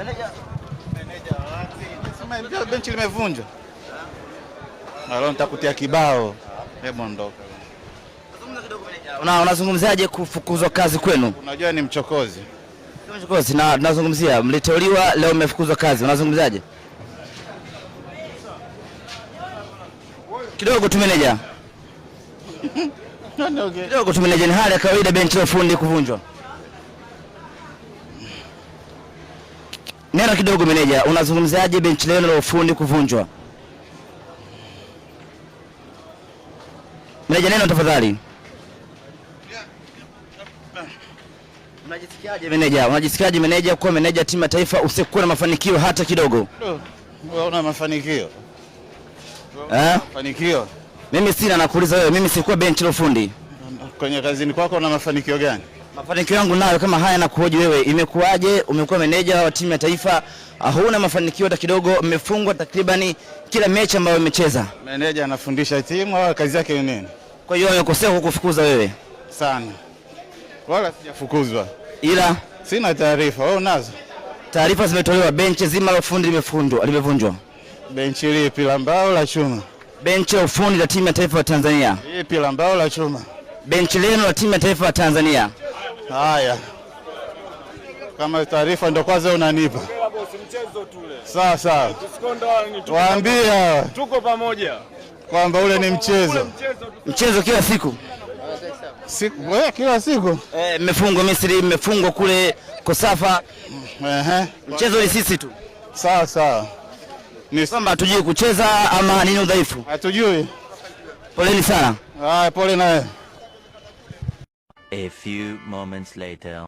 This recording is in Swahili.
Meneja wapi? Sema benchi limevunjwa. Leo nitakutia kibao. Hebu ondoka. Unazungumziaje kufukuzwa kazi kwenu? Unajua ni mchokozi. Sio mchokozi, na tunazungumzia mliteuliwa, leo mmefukuzwa kazi. Unazungumziaje? Kidogo tu meneja. Kidogo tu meneja, ni hali ya kawaida benchi la ufundi kuvunjwa. Neno kidogo meneja, unazungumziaje benchi leo la ufundi kuvunjwa? Meneja, neno tafadhali. Unajisikiaje meneja? Unajisikiaje meneja kuwa meneja timu ya taifa usikuwa na mafanikio hata kidogo? Wewe una mafanikio? Mafanikio? Mimi sina, nakuuliza wewe, mimi sikuwa benchi la ufundi. Kwenye kazini kwako una mafanikio gani? Mafanikio yangu nayo kama haya na kuhoji wewe, imekuaje umekuwa meneja wa timu ya taifa, huna mafanikio hata kidogo, mmefungwa takribani kila mechi ambayo umecheza. Meneja anafundisha timu au kazi yake ni nini? Kwa hiyo amekosea kukufukuza wewe? Sana. Wala sijafukuzwa. Ila sina taarifa. Wewe unazo? Taarifa zimetolewa, benchi zima la ufundi limevunjwa. Benchi lipi, la mbao la chuma? Benchi la ufundi la timu ya taifa ya Tanzania. Lipi, la mbao la chuma? Benchi lenu la timu ya taifa ya Tanzania. Haya. Kama taarifa ndio kwanza unanipa. Mchezo tule. Sawa sawa. Waambie tuko pamoja. Kwamba ule ni mchezo. Mchezo kila siku. Wewe kila siku? Mmefungwa Misri, mmefungwa kule Kosafa. Mchezo ni sisi tu. Sawa sawa. Ni kwamba hatujui kucheza ama nini udhaifu? Hatujui. Poleni sana. Pole nawe. A few moments later.